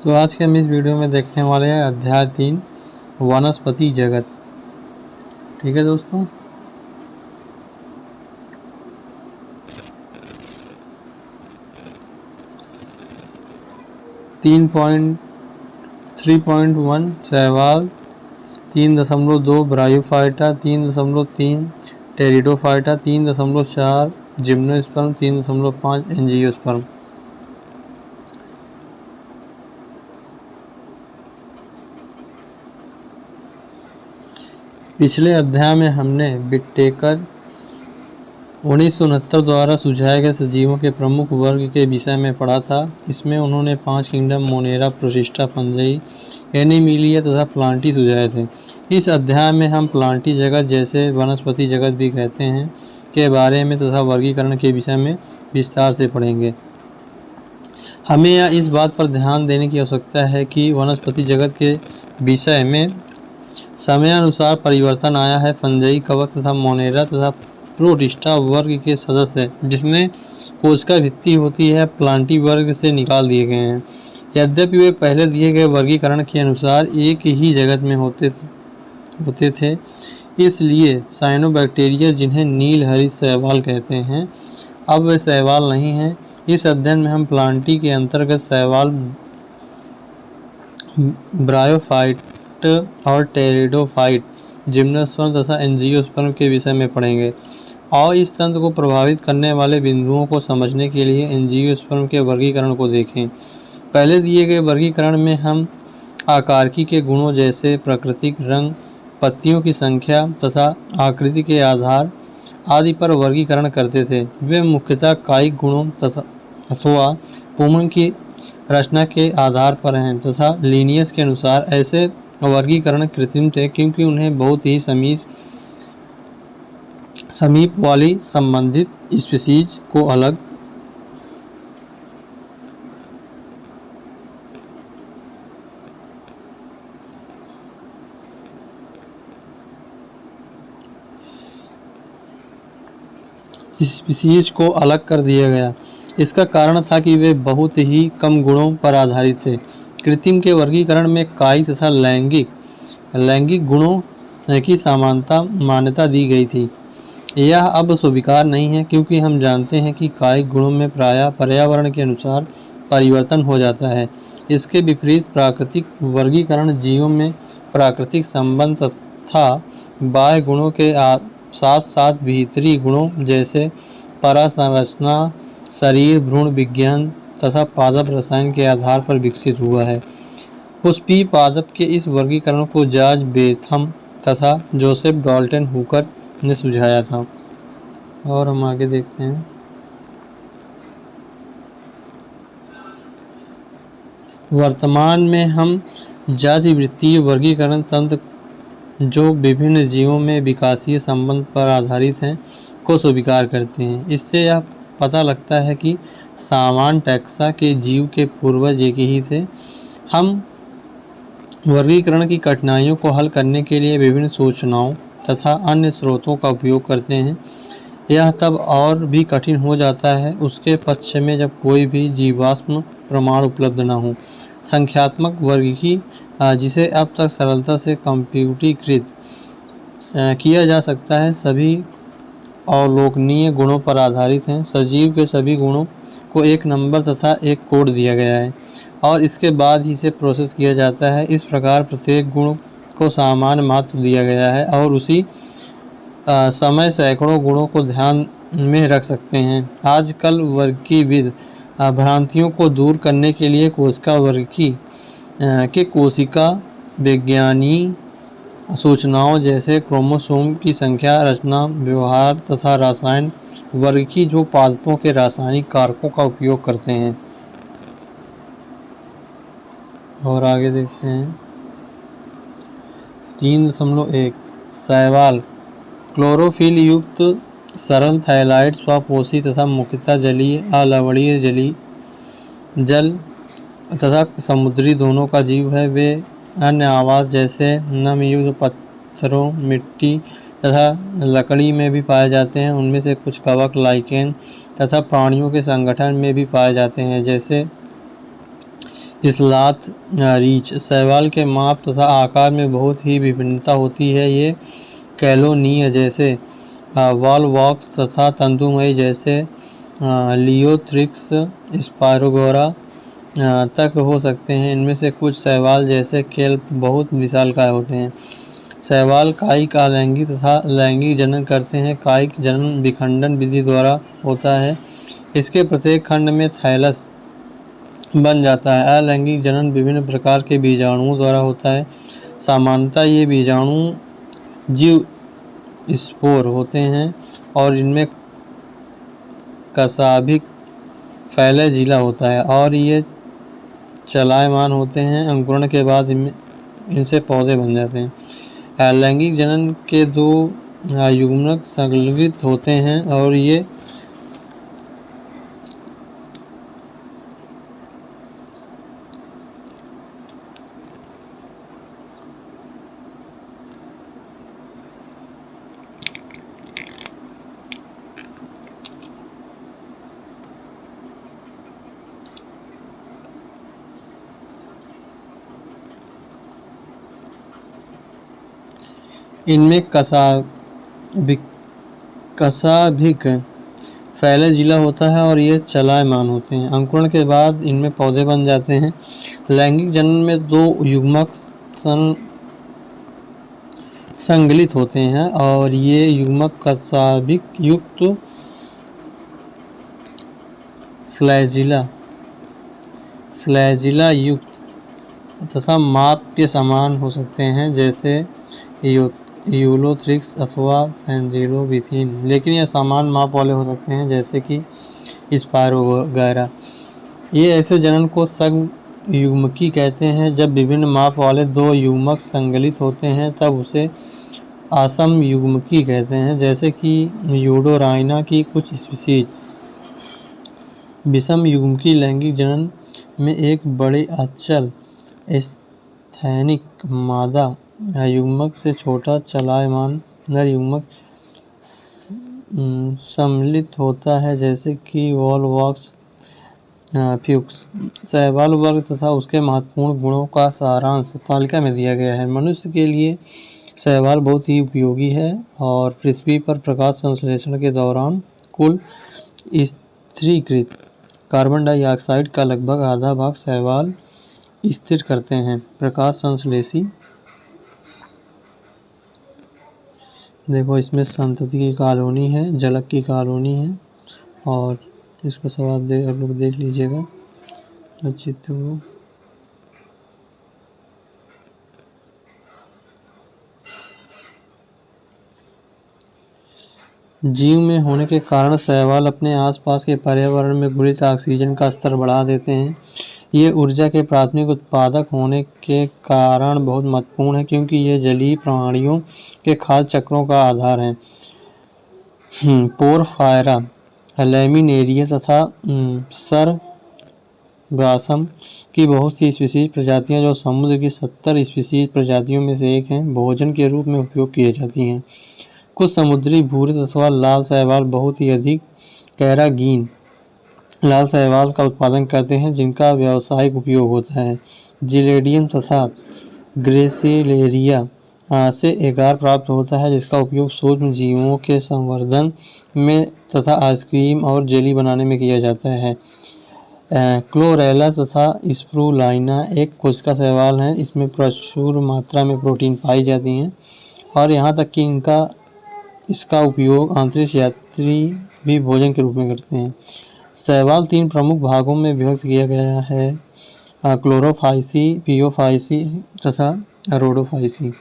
तो आज के हम इस वीडियो में देखने वाले हैं अध्याय 3 वनस्पति जगत। ठीक है दोस्तों। तीन 3.1 शैवाल, 3.2 ब्रायोफाइटा, 3.3 टेरिडोफाइटा, 3.4 जिम्नोस्पर्म, 3.5 एंजियोस्पर्म। पिछले अध्याय में हमने विटेकर 1969 द्वारा सुझाए गए सजीवों के प्रमुख वर्ग के विषय में पढ़ा था। इसमें उन्होंने 5 kingdom Monera, protista, fungi, Animalia तथा प्लांटी सुझाए थे। इस अध्याय में हम प्लांटी जगत, जैसे वनस्पति जगत भी कहते हैं, के बारे में तथा वर्गीकरण के विषय में विस्तार से पढ़ेंगे। हमें यह इस बात पर ध्यान देने की आवश्यकता है कि वनस्पति जगत के विषय में समयानुसार परिवर्तन आया है। फंजाई, कवक तथा मोनेरा तथा प्रोटिस्टा वर्ग के सदस्य, जिसमें कोशिका भित्ति होती है, प्लांटी वर्ग से निकाल दिए गए हैं। यद्यपि वे पहले दिए गए वर्गीकरण के अनुसार एक ही जगत में होते थे, इसलिए साइनोबैक्टीरिया, जिन्हें नील हरित शैवाल कहते हैं, अब वे शैवाल नहीं हैं। इस अध्ययन में हम प्लांटी के अंतर्गत शैवाल, ब्रायोफाइट और टेरिडोफाइट, जिम्नोस्पर्म तथा एंजियोस्पर्म के विषय में पढ़ेंगे। और इस तंत्र को प्रभावित करने वाले बिंदुओं को समझने के लिए एंजियोस्पर्म के वर्गीकरण को देखें। पहले दिए गए वर्गीकरण में हम आकारिकी के गुणों जैसे प्राकृतिक रंग, पत्तियों की संख्या तथा आकृति के आधार आदि पर वर्गीकरण करते थे। वे मुख्यतः कायिक गुणों अथवा पुमन की रचना के आधार पर हैं तथा लिनियस के अनुसार। ऐसे वर्गीकरण कृत्रिम थे क्योंकि उन्हें बहुत ही समीप वाली संबंधित स्पीशीज को अलग कर दिया गया। इसका कारण था कि वे बहुत ही कम गुणों पर आधारित थे। कृत्रिम के वर्गीकरण में कायिक तथा लैंगिक गुणों की समानता मान्यता दी गई थी। यह अब स्वीकार नहीं है क्योंकि हम जानते हैं कि कायिक गुणों में प्रायः पर्यावरण के अनुसार परिवर्तन हो जाता है। इसके विपरीत प्राकृतिक वर्गीकरण जीवों में प्राकृतिक संबंध तथा बाह्य गुणों के साथ साथ भीतरी गुणों जैसे परासंरचना, शरीर, भ्रूण विज्ञान तथा पादप रसायन के आधार पर विकसित हुआ है। पुष्पीय पादप के इस वर्गीकरण को जॉर्ज बेथम तथा जोसेफ डाल्टन हुकर ने सुझाया था। और हम आगे देखते हैं। वर्तमान में हम जातिवृत्तीय वर्गीकरण तंत्र, जो विभिन्न जीवों में विकासीय संबंध पर आधारित हैं, को स्वीकार करते हैं। इससे यह पता लगता है कि सामान्य टैक्सा के जीव के पूर्वज एक ही थे। हम वर्गीकरण की कठिनाइयों को हल करने के लिए विभिन्न सूचनाओं तथा अन्य स्रोतों का उपयोग करते हैं। यह तब और भी कठिन हो जाता है उसके पक्ष में जब कोई भी जीवाश्म प्रमाण उपलब्ध न हो। संख्यात्मक वर्गीकी, जिसे अब तक सरलता से कंप्यूटरीकृत किया जा सकता है, सभी अवलोकनीय गुणों पर आधारित हैं। सजीव के सभी गुणों को एक नंबर तथा एक कोड दिया गया है और इसके बाद ही इसे प्रोसेस किया जाता है। इस प्रकार प्रत्येक गुण को सामान्य महत्व दिया गया है और उसी समय सैकड़ों गुणों को ध्यान में रख सकते हैं। आजकल वर्गीविद भ्रांतियों को दूर करने के लिए कोशिका वर्गीकी के कोशिका विज्ञानी सूचनाओं जैसे क्रोमोसोम की संख्या, रचना, व्यवहार तथा रसायन वर्गीकी, जो पादपों के रासायनिक कारकों का उपयोग करते हैं। और आगे देखते हैं। 3.1 शैवाल क्लोरोफिल युक्त सरल थैलाइड स्वपोषी तथा मुख्यतः जलीय, अलवणीय जल तथा समुद्री दोनों का जीव है। वे अन्य आवास जैसे नमयुक्त पत्थरों, मिट्टी तथा लकड़ी में भी पाए जाते हैं। उनमें से कुछ कवक, लाइकेन तथा प्राणियों के संगठन में भी पाए जाते हैं, जैसे स्लॉथ रीछ शैवाल के माप तथा आकार में बहुत ही विभिन्नता होती है। ये कैलोनिया जैसे वॉलवॉक्स तथा तंतुमयी जैसे लियोथ्रिक्स स्पायरोगोरा तक हो सकते हैं। इनमें से कुछ शैवाल जैसे केल्प बहुत विशालकाय होते हैं। शैवाल कायिक अलैंगिक तथा लैंगिक जनन करते हैं। कायिक जनन विखंडन विधि द्वारा होता है। इसके प्रत्येक खंड में थैलस बन जाता है। अलैंगिक जनन विभिन्न प्रकार के बीजाणुओं द्वारा होता है। सामान्यतः ये बीजाणु जीव स्पोर होते हैं और इनमें कशाभिक फ्लैजिला होता है और ये चलायमान होते हैं। अंकुरण के बाद इनसे पौधे बन जाते हैं। लैंगिक जनन के दो युग्मक संलगित होते हैं और ये इनमें कशाभिक फ्लैजिला होता है और ये चलायमान होते हैं। अंकुरण के बाद इनमें पौधे बन जाते हैं। लैंगिक जनन में दो युग्मक संगलित होते हैं और ये युग्मक कशाभिक युक्त फ्लैजिला युक्त तथा माप के समान हो सकते हैं जैसे यूलोथ्रिक्स अथवा फेंजिलोबिथिन, लेकिन यह समान माप वाले हो सकते हैं जैसे कि स्पायरोगोरा। ये ऐसे जनन को संयुग्मकी कहते हैं। जब विभिन्न माप वाले दो युग्मक संगलित होते हैं तब उसे असमयुग्मकी कहते हैं, जैसे कि यूडोराइना की कुछ स्पीशीज। विषम युग्मकी लैंगिक जनन में एक बड़े अचल स्थैनिक मादा युग्मक से छोटा चलायमान नर युग्मक सम्मिलित होता है, जैसे कि वॉलवॉक्स फ्यूक्स। शैवाल वर्ग तथा उसके महत्वपूर्ण गुणों का सारांश तालिका में दिया गया है। मनुष्य के लिए शैवाल बहुत ही उपयोगी है और पृथ्वी पर प्रकाश संश्लेषण के दौरान कुल स्थिरीकृत कार्बन डाइऑक्साइड का लगभग आधा भाग शैवाल स्थिर करते हैं। प्रकाश संश्लेषी देखो, इसमें संतति की कॉलोनी है, जलक की कॉलोनी है और इसको सब आप लोग देख लीजिएगा चित्र को। जीव में होने के कारण शैवाल अपने आसपास के पर्यावरण में घुलित ऑक्सीजन का स्तर बढ़ा देते हैं। ये ऊर्जा के प्राथमिक उत्पादक होने के कारण बहुत महत्वपूर्ण है, क्योंकि ये जलीय प्राणियों के खाद्य चक्रों का आधार है। पोरफायरा, लैमिनेरिया तथा सरगासम की बहुत सी स्पीशीज प्रजातियां, जो समुद्र की 70 स्पीशीज प्रजातियों में से एक हैं, भोजन के रूप में उपयोग की जाती हैं। कुछ समुद्री भूरे अथवा लाल शैवाल बहुत ही अधिक कैरागीन लाल शैवाल का उत्पादन करते हैं, जिनका व्यावसायिक उपयोग होता है। जिलेडियम तथा ग्रेसिलेरिया से एगार प्राप्त होता है, जिसका उपयोग सूक्ष्म जीवों के संवर्धन में तथा आइसक्रीम और जेली बनाने में किया जाता है। क्लोरेला तथा स्प्रूलाइना एक कोशिका शैवाल हैं। इसमें प्रचुर मात्रा में प्रोटीन पाई जाती हैं और यहाँ तक कि इसका उपयोग अंतरिक्ष यात्री भी भोजन के रूप में करते हैं। शैवाल 3 प्रमुख भागों में विभक्त किया गया है, क्लोरोफाइसी, पियोफाइसी तथा रोडोफाइसी।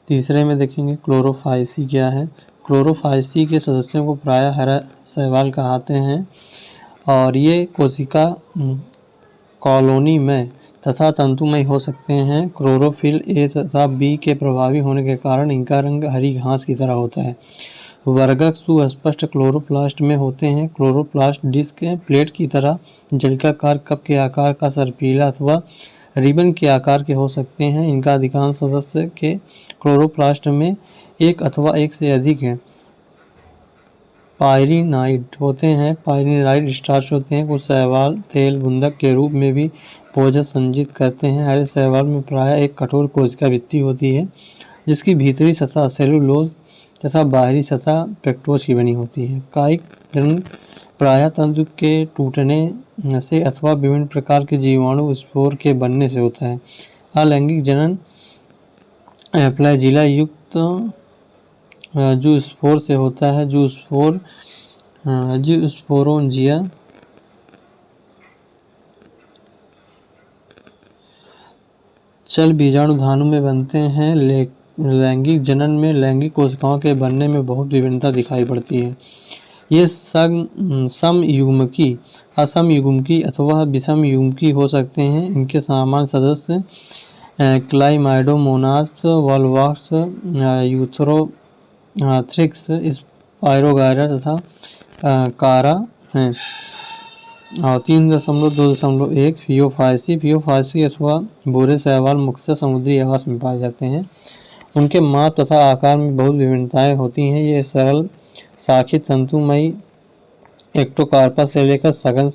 तीसरे में देखेंगे क्लोरोफाइसी क्या है। क्लोरोफाइसी के सदस्यों को प्रायः हरा शैवाल कहते हैं और ये कोशिका कॉलोनी में तथा तंतुमय हो सकते हैं। क्लोरोफिल ए तथा बी के प्रभावी होने के कारण इनका रंग हरी घास की तरह होता है। वर्गक सुस्पष्ट क्लोरोप्लास्ट में होते हैं। क्लोरोप्लास्ट डिस्क प्लेट की तरह जलिकाकार कप के आकार का सर्पीला अथवा रिबन के आकार के हो सकते हैं। इनका अधिकांश सदस्य के क्लोरोप्लास्ट में एक अथवा एक से अधिक पायरीनाइड होते हैं। पायरीनाइड स्टार्च होते हैं। कुछ शैवाल तेल बूंदक के रूप में भी भोजन संचित करते हैं। हरे शैवाल में प्रायः एक कठोर कोशिका भित्ति होती है जिसकी भीतरी सतह सेलुलोज तथा बाहरी सतह पेक्टोज की बनी होती है। कायिक जनन प्रायः तंतु के टूटने से अथवा विभिन्न प्रकार के जीवाणु स्पोर के बनने से होता है। अलैंगिक जनन फ्लैजिला युक्त जूस्पोर से होता है। जूस्पोरोंजिया चल बीजाणु धानु में बनते हैं। लैंगिक जनन में लैंगिक कोशिकाओं के बनने में बहुत विभिन्नता दिखाई पड़ती है। ये समयुग्मकी, असमयुग्मकी अथवा विषमयुग्मकी हो सकते हैं। इनके सामान्य सदस्य क्लाइमाइडोमोनास, वॉल्वॉक्स, यूथ्रोथ्रिक्स, स्पायरोगायरा तथा कारा हैं। और 3.2.1 फियोफाइसी अथवा भूरे शैवाल मुख्यतः समुद्री आवास में पाए जाते हैं। उनके माप तथा आकार में बहुत विभिन्नताएं होती हैं। ये सरल शाखित तंतुमयी एक्टोकार्पस से लेकर सघन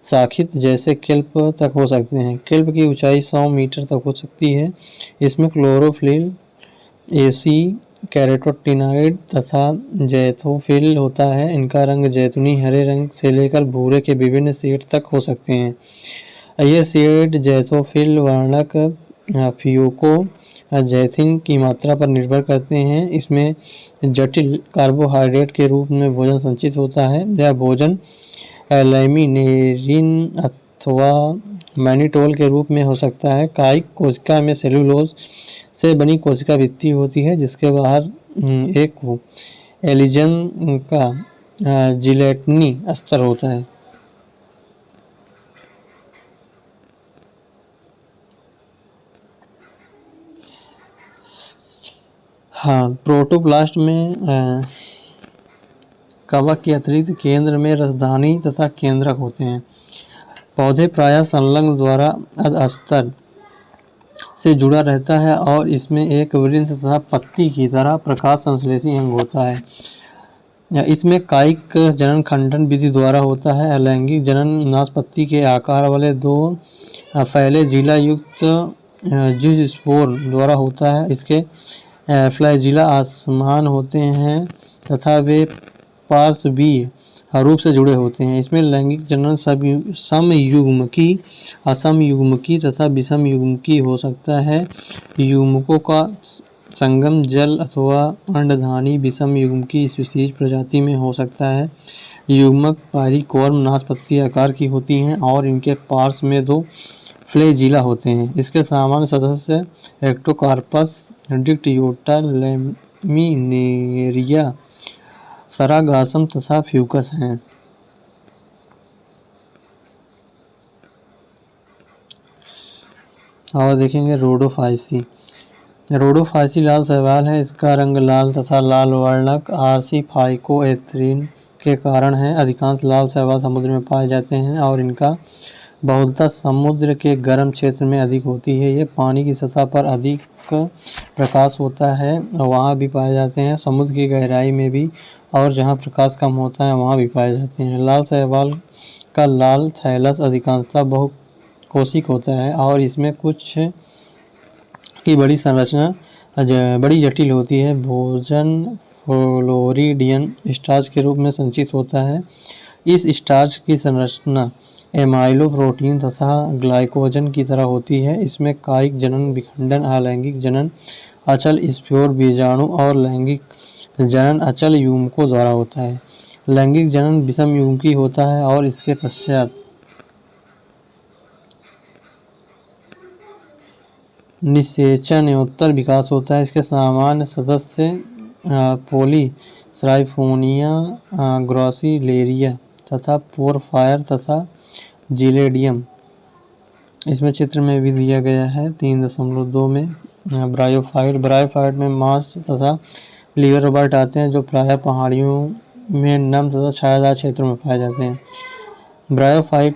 शाखित जैसे केल्प तक हो सकते हैं। केल्प की ऊंचाई 100 मीटर तक हो सकती है। इसमें क्लोरोफिल, एसी कैरोटीनॉइड तथा जैथोफिल होता है। इनका रंग जैतूनी हरे रंग से लेकर भूरे के विभिन्न शेड तक हो सकते हैं। ये शेड जैथोफिल वर्णक फियोको-जैथिन की मात्रा पर निर्भर करते हैं। इसमें जटिल कार्बोहाइड्रेट के रूप में भोजन संचित होता है। यह भोजन लैमिनेरिन अथवा मैनिटोल के रूप में हो सकता है। कायिक कोशिका में सेलुलोज से बनी कोशिका भित्ति होती है जिसके बाहर एक एलिजन का जिलेटिनी अस्तर होता है। प्रोटोप्लास्ट में कवक के अतिरिक्त केंद्र में रसधानी तथा केंद्रक होते हैं। पौधे प्रायः संलग्न द्वारा अधस्तर से जुड़ा रहता है और इसमें एक वृंत तथा पत्ती की तरह प्रकाश संश्लेषी अंग होता है। इसमें कायिक जनन खंडन विधि द्वारा होता है। अलैंगिक जनन नाशपत्ती के आकार वाले 2 फैले जीला युक्त जियोस्पोर द्वारा होता है। इसके फ्लैजिला असमान होते हैं तथा वे पार्श्वीय रूप से जुड़े होते हैं। इसमें लैंगिक जनन समयुग्मकी, असमयुग्मकी तथा विषमयुग्मकी हो सकता है। युग्मकों का संगम जल अथवा अंडधानी विषमयुग्मकी इस विशेष प्रजाति में हो सकता है। युग्मक पायरीकॉर्म नाशपत्ती आकार की होती हैं और इनके पार्श्व में 2 फ्लैजिला होते हैं। इसके सामान्य सदस्य एक्टोकार्पस, डिक्टियोटा, लैमिनेरिया, सरागासम तथा फ्यूकस हैं। और देखेंगे रोडोफाइसी। रोडोफाइसी लाल शैवाल है। इसका रंग लाल तथा लाल वर्णक आरसी फाइकोएथ्रीन के कारण है। अधिकांश लाल शैवाल समुद्र में पाए जाते हैं और इनका बहुलता समुद्र के गर्म क्षेत्र में अधिक होती है। ये पानी की सतह पर अधिक प्रकाश होता है वहाँ भी पाए जाते हैं। समुद्र की गहराई में भी और जहाँ प्रकाश कम होता है वहाँ भी पाए जाते हैं। लाल शैवाल का लाल थैलस अधिकांशतः बहुकोशिक होता है और इसमें कुछ की बड़ी संरचना बड़ी जटिल होती है। भोजन फ्लोरिडियन स्टार्च के रूप में संचित होता है। इस स्टार्च की संरचना एमाइलो प्रोटीन तथा ग्लाइकोजन की तरह होती है। इसमें कायिक जनन विखंडन, अलैंगिक जनन अचल स्पोर बीजाणु और लैंगिक जनन अचल युग्मकों द्वारा होता है। लैंगिक जनन विषम युग्मकी होता है और इसके पश्चात निषेचनोत्तर विकास होता है। इसके सामान्य सदस्य पॉलीसाइफोनिया, ग्रॉसिलेरिया तथा पोरफायर तथा जिलेडियम। इसमें चित्र में भी दिया गया है 3.2 में। ब्रायोफाइट में मांस तथा लीवर बर्ट आते हैं जो प्रायः पहाड़ियों में नम तथा छायादार क्षेत्रों में पाए जाते हैं। ब्रायोफाइट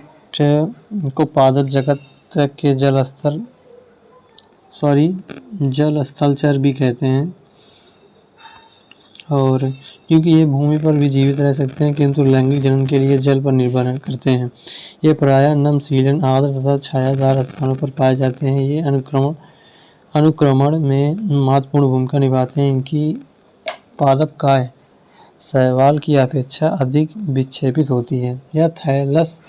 को पादप जगत के जल स्थलचर भी कहते हैं। और क्योंकि ये भूमि पर भी जीवित रह सकते हैं, किंतु लैंगिक जनन के लिए जल पर निर्भर करते हैं। ये प्रायः नमशीलन, आर्द्र तथा छायादार स्थानों पर पाए जाते हैं। ये अनुक्रमण में महत्वपूर्ण भूमिका निभाते हैं। इनकी पादप काय शैवाल की अपेक्षा अधिक विक्षेपित होती है। यह थैलस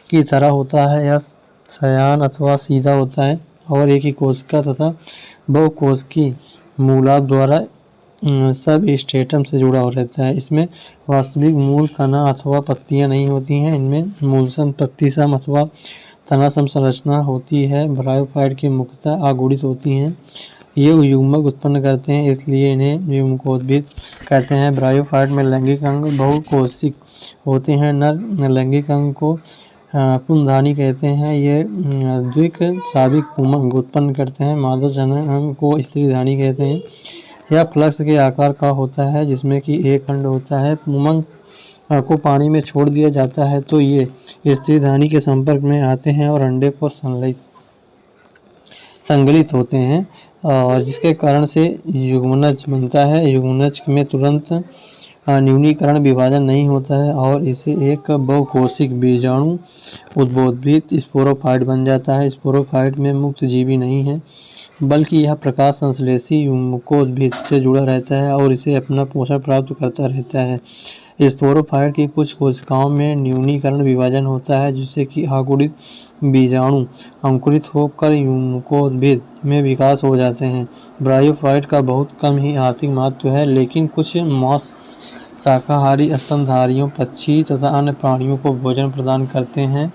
की तरह होता है। यह शयान अथवा सीधा होता है और एक ही कोशिका तथा बहुकोशिकीय मूलाप द्वारा सब स्टेटम से जुड़ा हो रहता है। इसमें वास्तविक मूल, तना अथवा पत्तियां नहीं होती हैं। इनमें मूलसम, पत्तीसम अथवा तनासम संरचना होती है। ब्रायोफाइट की मुख्यतः आगुड़ित होती हैं। ये युग्मक उत्पन्न करते हैं, इसलिए इन्हें युग्मकोद्भिद कहते हैं। ब्रायोफाइट में लैंगिक अंग बहुकोशिक होते हैं। नर लैंगिक अंग को पुंधानी कहते हैं। ये द्विक पुमंग उत्पन्न करते हैं। मादा जनन अंग को स्त्रीधानी कहते हैं। यह फ्लक्स के आकार का होता है, जिसमें कि एक अंड होता है। पुमंग को पानी में छोड़ दिया जाता है तो ये स्त्रीधानी के संपर्क में आते हैं और अंडे को संगलित होते हैं, और जिसके कारण से युग्मनज बनता है। युग्मनज में तुरंत न्यूनीकरण विभाजन नहीं होता है और इसे एक बहुकोशिक बीजाणु उद्भोधित स्पोरोफाइट बन जाता है। स्पोरोफाइट में मुक्त जीवी नहीं है, बल्कि यह प्रकाश संश्लेषी युग्मकोद्भिद से जुड़ा रहता है और इसे अपना पोषण प्राप्त करता रहता है। स्पोरोफाइट की कुछ कोशिकाओं में न्यूनीकरण विभाजन होता है, जिससे कि आगुड़ित बीजाणु अंकुरित होकर युग्मकोद्भिद में विकास हो जाते हैं। ब्रायोफाइट का बहुत कम ही आर्थिक महत्व है, लेकिन कुछ मांस शाकाहारी स्तनधारियों, पक्षी तथा अन्य प्राणियों को भोजन प्रदान करते हैं।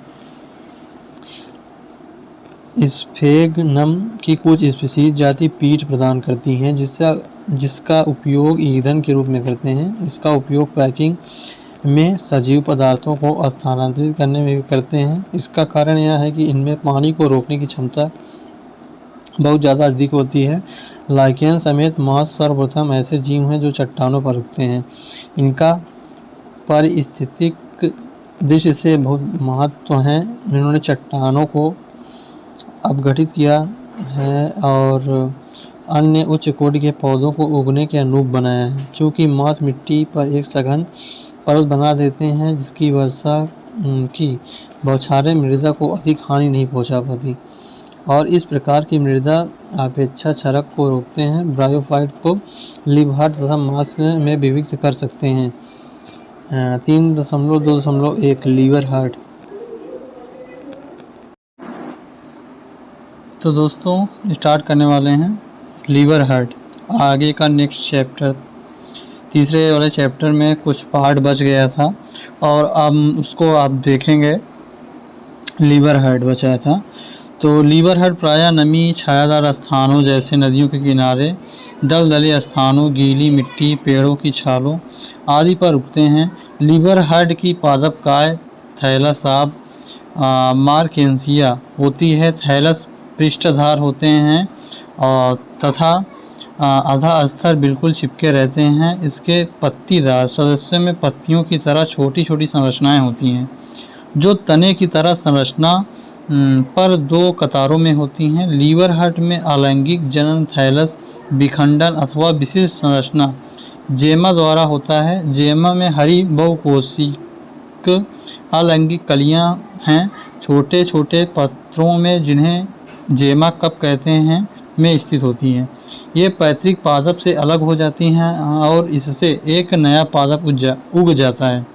स्फेगनम की कुछ स्पीशीज जाति पीठ प्रदान करती हैं, जिसका उपयोग ईंधन के रूप में करते हैं। इसका उपयोग पैकिंग में सजीव पदार्थों को स्थानांतरित करने में भी करते हैं। इसका कारण यह है कि इनमें पानी को रोकने की क्षमता बहुत ज़्यादा अधिक होती है। लाइकेन समेत मांस सर्वप्रथम ऐसे जीव हैं जो चट्टानों पर उगते हैं। इनका पारिस्थितिक दृष्टि से बहुत महत्व है। इन्होंने चट्टानों को अपघटित किया है और अन्य उच्च कोटि के पौधों को उगने के अनुरूप बनाया है। चूँकि मांस मिट्टी पर एक सघन परत बना देते हैं, जिसकी वर्षा की बौछारें मृदा को अधिक हानि नहीं पहुंचा पाती और इस प्रकार की मृदा अपेक्षा क्षरक को रोकते हैं। ब्रायोफाइट को लिवहार्ट तथा मांस में विभक्त कर सकते हैं। 3.2.1 लीवर हार्ट। तो दोस्तों स्टार्ट करने वाले हैं लीवर हार्ट। आगे का नेक्स्ट चैप्टर, तीसरे वाले चैप्टर में कुछ पार्ट बच गया था और अब उसको आप देखेंगे। लीवर हार्ट बचा था। तो लीवर हार्ट प्रायः नमी छायादार स्थानों जैसे नदियों के किनारे, दलदले स्थानों, गीली मिट्टी, पेड़ों की छालों आदि पर उगते हैं। लीवर हार्ट की पादप काय थैलस ऑफ मार्केंसिया होती है। थैलस पृष्ठधार होते हैं और तथा आधा स्तर बिल्कुल चिपके रहते हैं। इसके पत्तीदार सदस्यों में पत्तियों की तरह छोटी छोटी संरचनाएं होती हैं, जो तने की तरह संरचना पर दो कतारों में होती हैं। लीवर हार्ट में अलैंगिक जनन थैलस विखंडन अथवा विशिष्ट संरचना जेमा द्वारा होता है। जेमा में हरी बहुकोशिक अलैंगिक कलियां हैं, छोटे छोटे पत्रों में, जिन्हें जेमा कप कहते हैं, में स्थित होती हैं। ये पैतृक पादप से अलग हो जाती हैं और इससे एक नया पादप उग जाता है।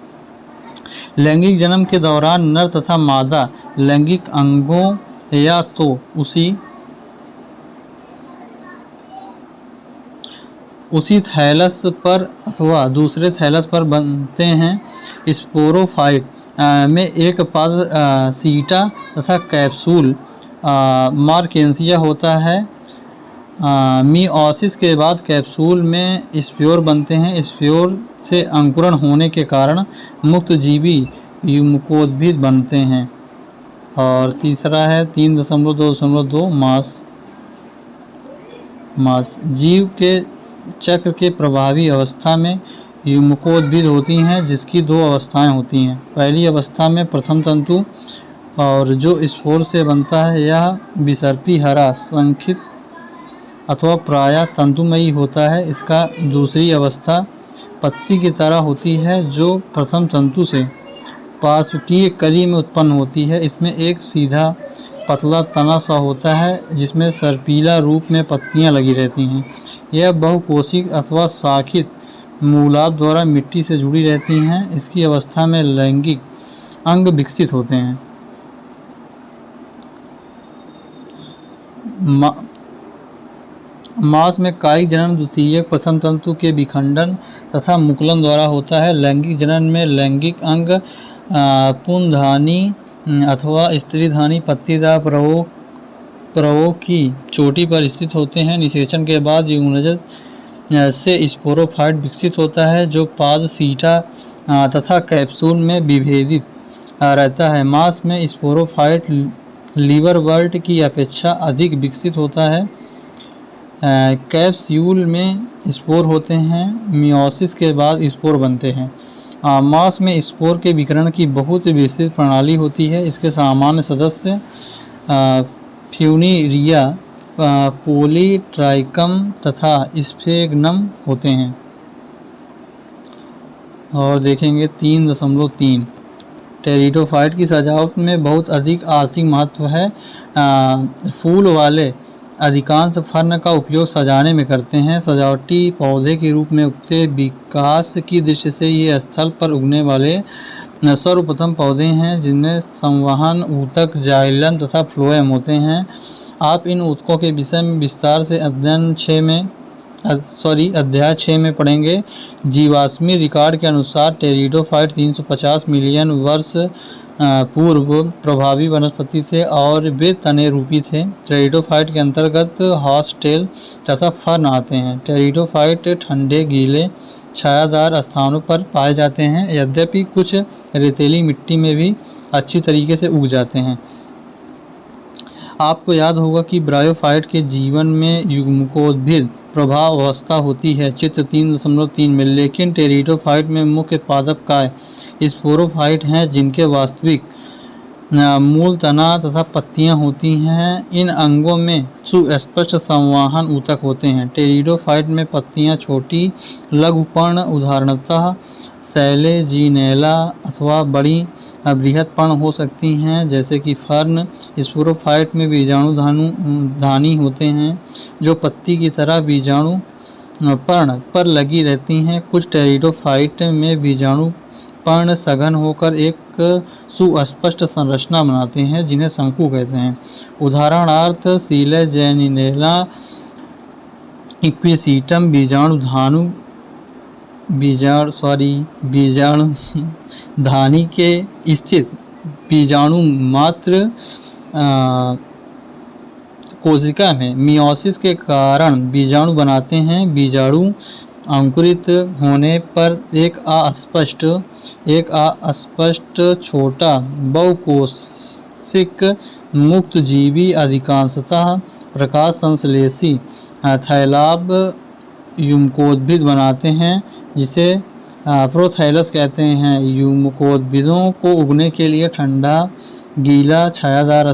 लैंगिक जन्म के दौरान नर तथा मादा लैंगिक अंगों या तो उसी थैलस पर अथवा दूसरे थैलस पर बनते हैं। स्पोरोफाइट में एक पाद सीटा तथा कैप्सूल मार्केंसिया होता है। मिओसिस के बाद कैप्सूल में स्पोर बनते हैं। स्पोर से अंकुरण होने के कारण मुक्तजीवी युग्मकोद्भिद बनते हैं। और तीसरा है 3.2.2 मास जीव के चक्र के प्रभावी अवस्था में युग्मकोद्भिद होती हैं, जिसकी दो अवस्थाएं होती हैं। पहली अवस्था में प्रथम तंतु और जो स्पोर से बनता है यह विसर्पी हरा संखित अथवा प्रायः तंतुमयी होता है। इसका दूसरी अवस्था पत्ती की तरह होती है जो प्रथम तंतु से पार्श्विकीय कली में उत्पन्न होती है। इसमें एक सीधा पतला तना सा होता है जिसमें सर्पीला रूप में पत्तियां लगी रहती हैं। यह बहुकोशिक अथवा शाखित मूलाप द्वारा मिट्टी से जुड़ी रहती हैं। इसकी अवस्था में लैंगिक अंग विकसित होते हैं। मांस में कायिक जनन द्वितीयक प्रथम तंतु के विखंडन तथा मुकुलन द्वारा होता है। लैंगिक जनन में लैंगिक अंग पुंधानी अथवा स्त्रीधानी पत्तीदार प्रवोक की चोटी पर स्थित होते हैं। निषेचन के बाद युग्मनज से स्पोरोफाइट विकसित होता है जो पाद सीटा तथा कैप्सूल में विभेदित रहता है। मांस में स्पोरोफाइट लीवर वर्ट की अपेक्षा अधिक विकसित होता है। कैप्सूल में स्पोर होते हैं। मियोसिस के बाद स्पोर बनते हैं। मांस में स्पोर के विकिरण की बहुत विस्तृत प्रणाली होती है। इसके सामान्य सदस्य फ्यूनीरिया, पॉलीट्राइकम तथा स्फेग्नम होते हैं। और देखेंगे 3.3 टेरिडोफाइट की सजावट में बहुत अधिक आर्थिक महत्व है। फूल वाले अधिकांश फर्न का उपयोग सजाने में करते हैं। सजावटी पौधे के रूप में उगते विकास की दृष्टि से ये स्थल पर उगने वाले सर्वप्रथम पौधे हैं जिनमें संवहन, ऊतक, जाइलम तथा फ्लोएम होते हैं। आप इन ऊतकों के विषय में विस्तार से अध्याय 6 में पढ़ेंगे। जीवाश्मी रिकॉर्ड के अनुसार टेरिडोफाइट 350 मिलियन वर्ष पूर्व प्रभावी वनस्पति थे और वे तने रूपी थे। टेरिडोफाइट के अंतर्गत हॉर्सटेल तथा फर्न आते हैं। टेरिडोफाइट ठंडे, गीले, छायादार स्थानों पर पाए जाते हैं, यद्यपि कुछ रेतीली मिट्टी में भी अच्छी तरीके से उग जाते हैं। आपको याद होगा कि ब्रायोफाइट के जीवन में युग्मकोद्भिद प्रभाव अवस्था होती है चित्र 3.3 में, लेकिन टेरिडोफाइट में मुख्य पादप काय स्पोरोफाइट हैं जिनके वास्तविक मूल तना तथा पत्तियां होती हैं। इन अंगों में सुस्पष्ट संवहन ऊतक होते हैं। टेरिडोफाइट में पत्तियां छोटी लघुपर्ण उदाहरणतः सैलेजिनेला अथवा बड़ी बृहद पर्ण हो सकती हैं जैसे कि फर्न। स्पोरोफाइट में बीजाणु धानी होते हैं जो पत्ती की बीजाणु बीजाणु पर्ण पर लगी रहती हैं। कुछ टेरिडोफाइट में बीजाणु पर्ण सघन होकर एक सुस्पष्ट संरचना बनाते हैं जिन्हें शंकु कहते हैं। उदाहरणार्थ सिलेजेनिनेला इक्विसिटम बीजाणु धानी के स्थित बीजाणु मात्र कोशिका में मियोसिस के कारण बीजाणु बनाते हैं। बीजाणु अंकुरित होने पर एक अस्पष्ट छोटा बहुकोशिक मुक्तजीवी अधिकांशतः प्रकाश संश्लेषी थैलाब युग्मकोद्भिद बनाते हैं जिसे प्रोथैलस कहते हैं। युग्मकोद्भिदों को उगने के लिए ठंडा, गीला, छायादार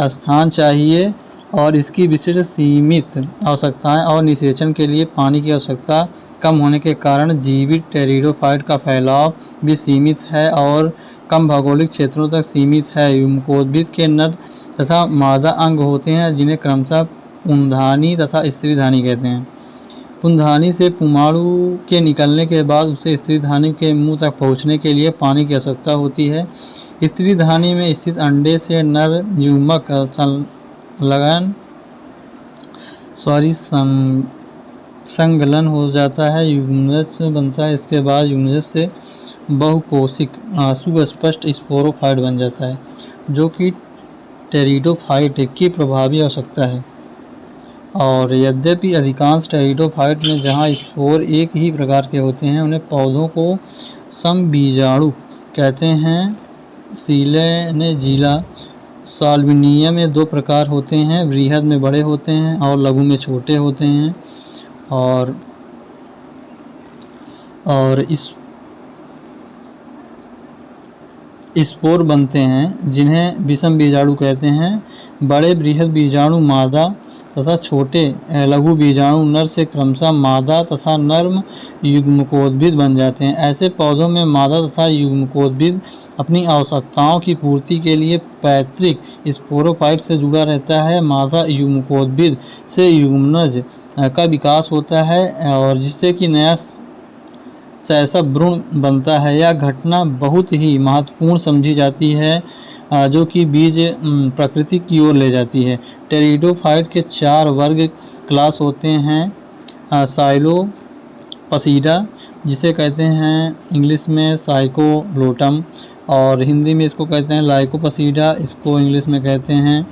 स्थान चाहिए और इसकी विशिष्ट सीमित आवश्यकताएं और निषेचन के लिए पानी की आवश्यकता कम होने के कारण जीवित टेरिडोफाइट का फैलाव भी सीमित है और कम भौगोलिक क्षेत्रों तक सीमित है। युग्मकोद्भिद के नर तथा मादा अंग होते हैं जिन्हें क्रमशः पुंधानी तथा स्त्रीधानी कहते हैं। पुंधानी से पुमाणु के निकलने के बाद उसे स्त्रीधानी के मुंह तक पहुंचने के लिए पानी की आवश्यकता होती है। स्त्रीधानी में स्थित अंडे से नर युग्मक संलग्न हो जाता है, युग्मनज बनता है। इसके बाद युग्मनज से बहुकोशिक सुस्पष्ट स्पोरोफाइट बन जाता है जो कि टेरिडोफाइट की प्रभावी आवश्यकता है। और यद्यपि अधिकांश टेरिडोफाइट में जहां स्पोर एक ही प्रकार के होते हैं उन्हें पौधों को समबीजाणु कहते हैं। सिलेनेजिला साल्विनिया में 2 प्रकार होते हैं, बृहद में बड़े होते हैं और लघु में छोटे होते हैं। और स्पोर बनते हैं जिन्हें विषम बीजाणु कहते हैं। बड़े बृहद बीजाणु मादा तथा छोटे लघु बीजाणु नर से क्रमशः मादा तथा नर्म युग्मकोद्भिद बन जाते हैं। ऐसे पौधों में मादा तथा युग्मकोद्भिद अपनी आवश्यकताओं की पूर्ति के लिए पैतृक स्पोरोफाइट से जुड़ा रहता है। मादा युग्मकोद्भिद से युग्मनज का विकास होता है और जिससे कि नया शैशव भ्रूण बनता है। यह घटना बहुत ही महत्वपूर्ण समझी जाती है जो कि बीज प्रकृति की ओर ले जाती है। टेरिडोफाइट के 4 वर्ग क्लास होते हैं। साइलोपसीडा जिसे कहते हैं इंग्लिश में साइकोलोटम और हिंदी में इसको कहते हैं लाइकोपसीडा, इसको इंग्लिश में कहते हैं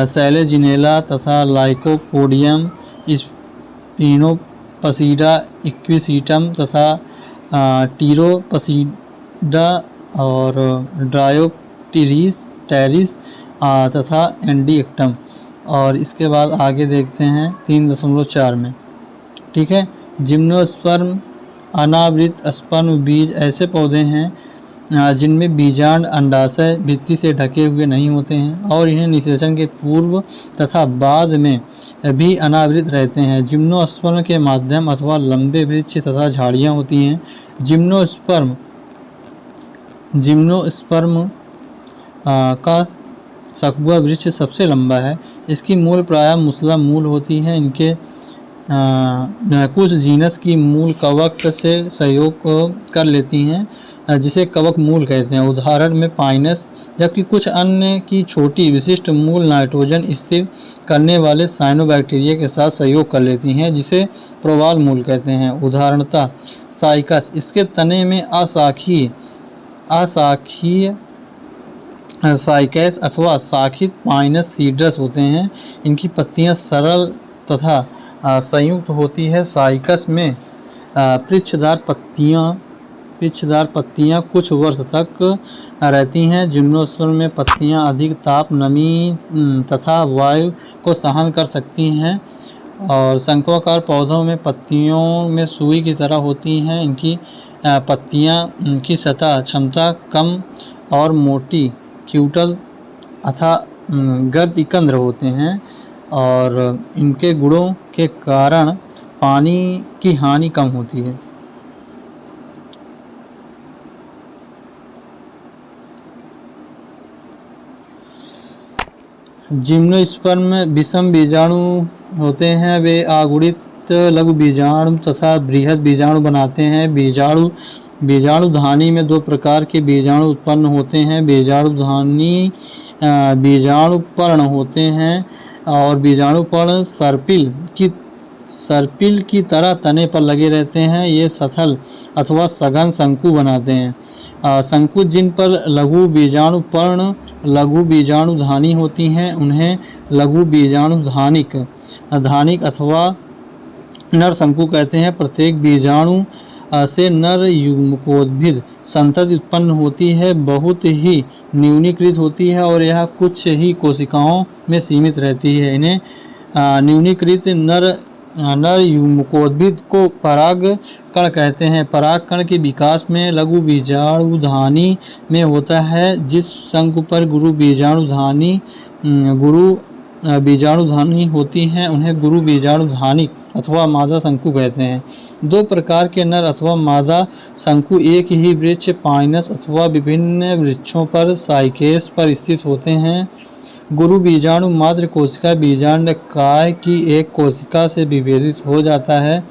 सैलेजिनेला तथा लाइकोपोडियम, स्पिनोपसीडा, इक्विसिटम तथा टीरोपसीडा और ड्रायोप्टेरिस टेरिस तथा एंडिएक्टम। और इसके बाद आगे देखते हैं 3.4 में। ठीक है, जिम्नोस्पर्म अनावृत स्पर्म बीज ऐसे पौधे हैं जिनमें बीजांड अंडाशय भित्ति से ढके हुए नहीं होते हैं और इन्हें निषेचन के पूर्व तथा बाद में भी अनावृत रहते हैं। जिम्नोस्पर्म के माध्यम अथवा लंबे वृक्ष तथा झाड़ियाँ होती हैं। जिम्नोस्पर्म का सकुआ वृक्ष सबसे लंबा है। इसकी मूल प्रायः मुसला मूल होती है। इनके कुछ जीनस की मूल कवक से सहयोग कर लेती हैं जिसे कवक मूल कहते हैं, उदाहरण में पाइनस, जबकि कुछ अन्य की छोटी विशिष्ट मूल नाइट्रोजन स्थिर करने वाले साइनोबैक्टीरिया के साथ सहयोग कर लेती हैं जिसे प्रवाल मूल कहते हैं, उदाहरणतः साइकस। इसके तने में अशाखीय साइकस अथवा शाखित पाइनस सीड्रस होते हैं। इनकी पत्तियां सरल तथा संयुक्त होती है। साइकस में पिच्छदार पत्तियां कुछ वर्ष तक रहती हैं। जिम्नोस्पर्म में पत्तियां अधिक ताप, नमी तथा वायु को सहन कर सकती हैं और शंक्वाकार पौधों में पत्तियों में सुई की तरह होती हैं। इनकी पत्तियां की सतह क्षमता कम और मोटी क्यूटल अथवा गर्तिकंद्र होते हैं और इनके गुणों के कारण पानी की हानि कम होती है। जिम्नोस्पर्म विषम बीजाणु होते हैं। वे आगुणित लघु बीजाणु तथा बृहद बीजाणु बनाते हैं। बीजाणुधानी में 2 प्रकार के बीजाणु उत्पन्न होते हैं। बीजाणुधानी बीजाणुपर्ण होते हैं और बीजाणुपर्ण सर्पिल की तरह तने पर लगे रहते हैं। ये सथल अथवा सघन शंकु बनाते हैं। शंकु जिन पर लघु बीजाणुपर्ण लघु बीजाणुधानी होती हैं उन्हें लघु बीजाणुधानिक अथवा नर शंकु कहते हैं। प्रत्येक बीजाणु से नर युग्मकोद्भिद संतति उत्पन्न होती है, बहुत ही न्यूनीकृत होती है और यह कुछ ही कोशिकाओं में सीमित रहती है। इन्हें न्यूनीकृत नर युग्मकोद्भिद को परागकण कहते हैं। परागकण के विकास में लघु बीजाणुधानी में होता है। जिस शंकु पर गुरु बीजाणुधानी होती हैं उन्हें गुरु बीजाणुधानिक अथवा मादा शंकु कहते हैं। 2 प्रकार के नर अथवा मादा शंकु एक ही वृक्ष, पाइनस अथवा विभिन्न वृक्षों पर साइकेस पर स्थित होते हैं। गुरु बीजाणु मात्र कोशिका बीजांड काय की एक कोशिका से विभेदित हो जाता है।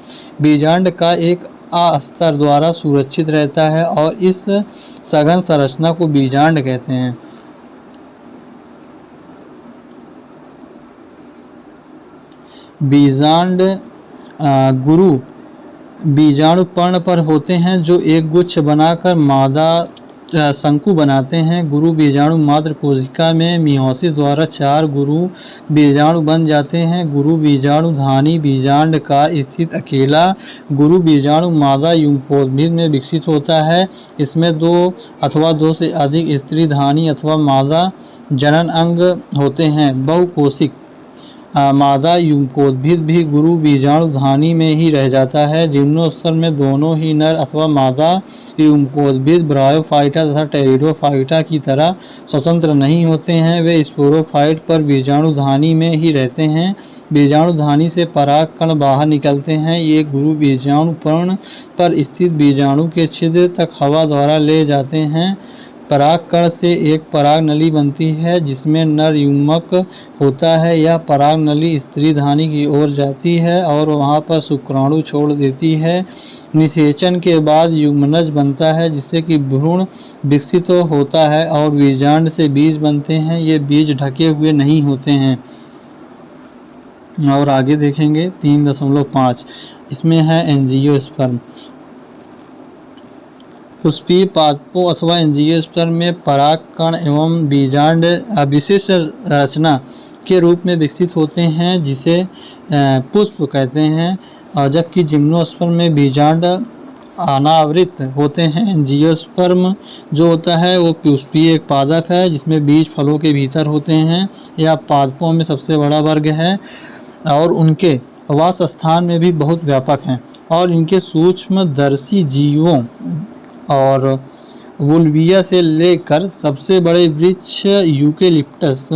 बीजांड का एक अस्तर द्वारा सुरक्षित रहता है और इस सघन संरचना को बीजांड कहते हैं। बीजांड गुरु बीजाणुपर्ण पर होते हैं जो एक गुच्छ बनाकर मादा शंकु बनाते हैं। गुरु बीजाणु मात्र कोशिका में मियोसिस द्वारा 4 गुरु बीजाणु बन जाते हैं। गुरु बीजाणुधानी बीजांड का स्थित अकेला गुरु बीजाणु मादा युग्मकोद्भिद में विकसित होता है। इसमें 2 अथवा 2 से अधिक स्त्रीधानी अथवा मादा जनन अंग होते हैं। बहुकोशिक मादा युग्मकोद्भिद भी गुरु बीजाणु धानी में ही रह जाता है। जिम्नोस्पर्म में दोनों ही नर अथवा मादा युग्मकोद्भिद ब्रायोफाइटा तथा टेरिडोफाइटा की तरह स्वतंत्र नहीं होते हैं, वे स्पोरोफाइट पर बीजाणु धानी में ही रहते हैं। बीजाणु धानी से पराग कण बाहर निकलते हैं, ये गुरु बीजाणु पर्ण पर स्थित बीजाणु के छिद्र तक हवा द्वारा ले जाते हैं। पराग कण से एक पराग नली बनती है जिसमें नर युग्मक होता है। यह पराग नली स्त्री धानी की ओर जाती है और वहां पर शुक्राणु छोड़ देती है। निषेचन के बाद युग्मनज बनता है जिससे कि भ्रूण विकसित होता है और बीजांड से बीज बनते हैं। ये बीज ढके हुए नहीं होते हैं। और आगे देखेंगे 3.5 इसमें है एंजियोस्पर्म। पुष्पीय पादपों अथवा एंजियोस्पर्म में पराग कण एवं बीजांड विशिष्ट रचना के रूप में विकसित होते हैं जिसे पुष्प कहते हैं, और जबकि जिम्नोस्पर्म में बीजांड अनावृत होते हैं। एंजियोस्पर्म जो होता है वो पुष्पीय एक पादप है जिसमें बीज फलों के भीतर होते हैं। यह पादपों में सबसे बड़ा वर्ग है और उनके वास स्थान में भी बहुत व्यापक हैं और इनके सूक्ष्मदर्शी जीवों और वुल्विया से लेकर सबसे बड़े वृक्ष यूकेलिप्टस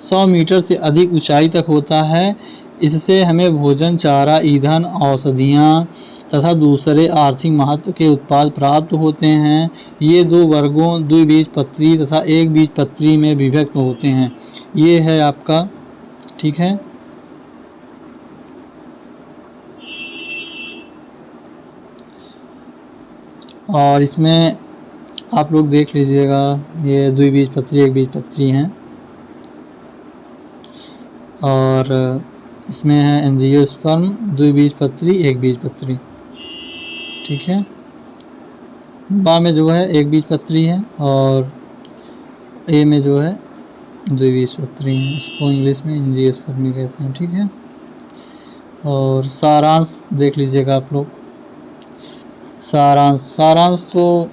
100 मीटर से अधिक ऊंचाई तक होता है। इससे हमें भोजन, चारा, ईंधन, औषधियाँ तथा दूसरे आर्थिक महत्व के उत्पाद प्राप्त होते हैं। ये दो वर्गों द्विबीजपत्री तथा एक बीजपत्री में विभक्त होते हैं। ये है आपका, ठीक है। और इसमें आप लोग देख लीजिएगा, ये द्विबीजपत्री एक बीजपत्री हैं। और इसमें है एंजियोस्पर्म द्विबीजपत्री एक बीजपत्री, ठीक है। बा में जो है एक बीजपत्री है और ए में जो है द्विबीजपत्री है। इसको इंग्लिश में एंजियोस्पर्म कहते हैं, ठीक है। और सारांश देख लीजिएगा आप लोग। सारांश तो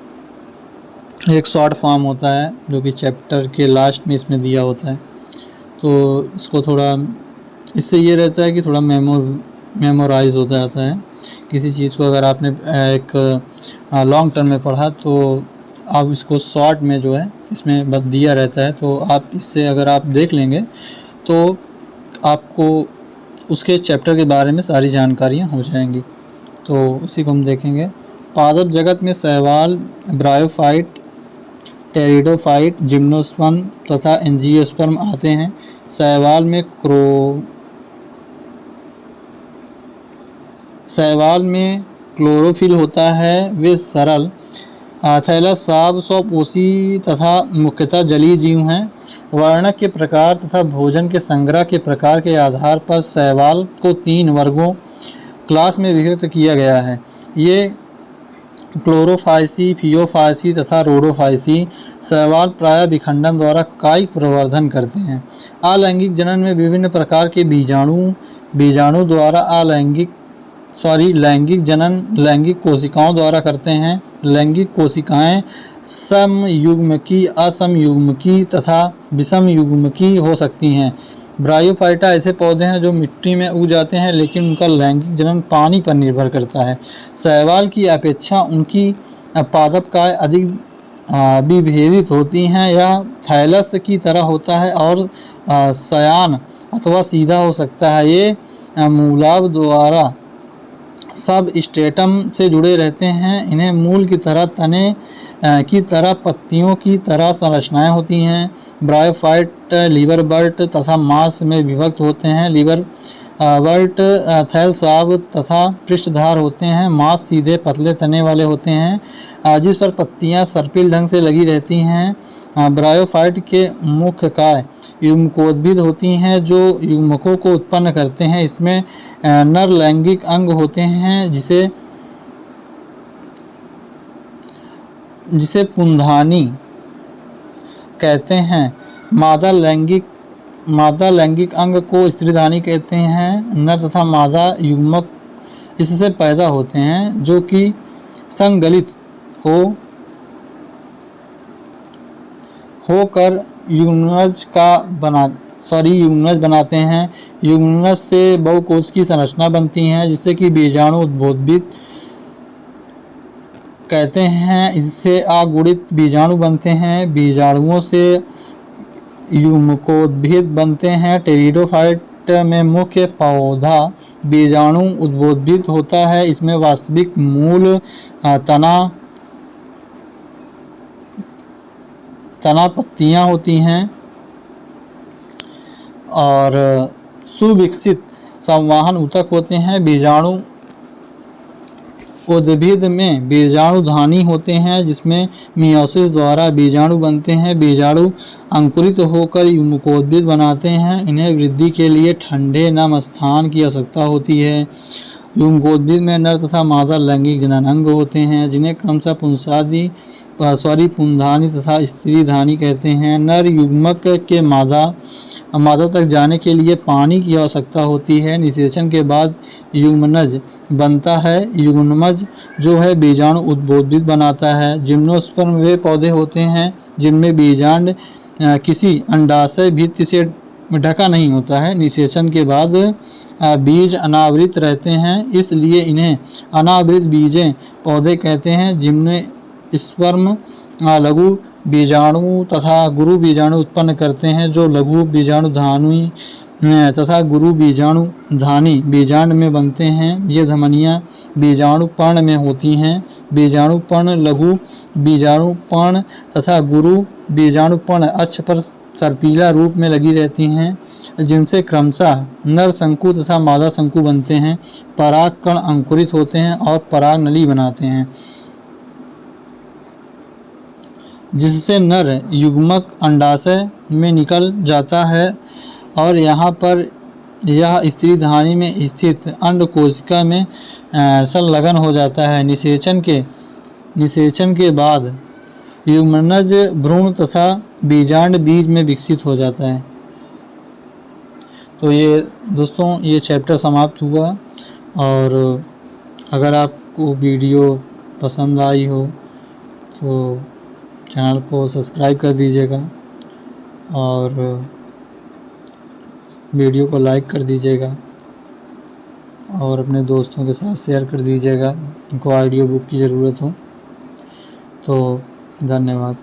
एक शॉर्ट फॉर्म होता है जो कि चैप्टर के लास्ट में इसमें दिया होता है। तो इसको थोड़ा, इससे ये रहता है कि थोड़ा मेमोराइज होता जाता है। किसी चीज़ को अगर आपने एक लॉन्ग टर्म में पढ़ा तो आप इसको शॉर्ट में जो है इसमें बस दिया रहता है, तो आप इससे अगर आप देख लेंगे तो आपको उसके चैप्टर के बारे में सारी जानकारियाँ हो जाएंगी। तो उसी को हम देखेंगे। पादप जगत में शैवाल, ब्रायोफाइट, टेरिडोफाइट, जिम्नोस्पर्म तथा एंजियोस्पर्म आते हैं। शैवाल में क्लोरोफिल होता है। वे सरल थैलस साब स्वपोषी तथा मुख्यतः जलीय जीव हैं। वर्णक के प्रकार तथा भोजन के संग्रह के प्रकार के आधार पर शैवाल को 3 वर्गों क्लास में विभक्त किया गया है। ये क्लोरोफाइसी, फियोफाइसी तथा रोडोफाइसी। शैवाल प्रायः विखंडन द्वारा कायिक प्रवर्धन करते हैं। अलैंगिक जनन में विभिन्न प्रकार के बीजाणु द्वारा लैंगिक जनन लैंगिक कोशिकाओं द्वारा करते हैं। लैंगिक कोशिकाएं समयुग्मकी, असमयुग्मकी तथा विषमयुग्मकी हो सकती हैं। ब्रायोफाइटा ऐसे पौधे हैं जो मिट्टी में उग जाते हैं लेकिन उनका लैंगिक जनन पानी पर निर्भर करता है। शैवाल की अपेक्षा उनकी पादपकाय अधिक विभेदित होती हैं। यह थैलस की तरह होता है और शयान अथवा सीधा हो सकता है। ये मूलाभ द्वारा सब स्टेटम से जुड़े रहते हैं। इन्हें मूल की तरह, तने की तरह, पत्तियों की तरह संरचनाएं होती हैं। ब्रायोफाइट लीवर बर्ट तथा मांस में विभक्त होते हैं। लीवर बर्ट थैलसाब तथा पृष्ठधार होते हैं। मांस सीधे पतले तने वाले होते हैं जिस पर पत्तियां सर्पिल ढंग से लगी रहती हैं। ब्रायोफाइट के मुख्य काय युग्मकोद्भिद होती हैं जो युग्मकों को उत्पन्न करते हैं। इसमें नर लैंगिक अंग होते हैं जिसे पुंधानी कहते हैं। मादा लैंगिक अंग को स्त्रीधानी कहते हैं। नर तथा मादा युग्मक इससे पैदा होते हैं जो कि संगलित होकर युग्मनज बनाते हैं। युग्मनज से बहुकोश की संरचना बनती है जिससे कि बीजाणु उद्भोदित कहते हैं। इससे अगुणित बीजाणु बनते हैं। बीजाणुओं से युग्मकोद्भिद बनते हैं। टेरिडोफाइट में मुख्य पौधा बीजाणु उद्भोदित होता है। इसमें वास्तविक मूल तना पत्तियां होती हैं और सुविकसित संवहन ऊतक होते हैं। बीजाणु उद्भिद में बीजाणुधानी होते हैं जिसमें मियोसिस द्वारा बीजाणु बनते हैं। बीजाणु अंकुरित होकर युग्मकोद्भिद बनाते हैं। इन्हें वृद्धि के लिए ठंडे नम स्थान की आवश्यकता होती है। युग्मकोद्भिद में नर तथा मादा लैंगिक जननांग होते हैं जिन्हें क्रमशः पुंधानी तथा स्त्रीधानी कहते हैं। नर युग्मक के मादा तक जाने के लिए पानी की आवश्यकता होती है। निषेचन के बाद युग्मनज बनता है। युग्मनज जो है बीजाणु उद्भोदित बनाता है। जिम्नोस्पर्म वे पौधे होते हैं जिनमें बीजांड किसी अंडाशय भित्ति से ढका नहीं होता है। निषेचन के बाद बीज अनावृत रहते हैं, इसलिए इन्हें अनावृत बीजें पौधे कहते हैं। जिम्नोस्पर्म लघु बीजाणु तथा गुरु बीजाणु उत्पन्न करते हैं जो लघु बीजाणुधानी तथा गुरु बीजाणुधानी बीजांड में बनते हैं। ये धमनियाँ बीजाणु पर्ण में होती हैं। बीजाणु पर्ण लघु बीजाणु पर्ण तथा गुरु बीजाणु पर्ण अक्ष पर सर्पिला रूप में लगी रहती हैं जिनसे क्रमशः नर शंकु तथा मादा शंकु बनते हैं। पराग कण अंकुरित होते हैं और पराग नली बनाते हैं जिससे नर युग्मक अंडाशय में निकल जाता है और यहाँ पर यह स्त्रीधानी में स्थित अंड कोशिका में संलग्न हो जाता है। निषेचन के बाद युग्मनज भ्रूण तथा बीजांड बीज में विकसित हो जाता है। तो ये दोस्तों ये चैप्टर समाप्त हुआ और अगर आपको वीडियो पसंद आई हो तो चैनल को सब्सक्राइब कर दीजिएगा और वीडियो को लाइक कर दीजिएगा और अपने दोस्तों के साथ शेयर कर दीजिएगा उनको ऑडियो बुक की ज़रूरत हो तो। धन्यवाद।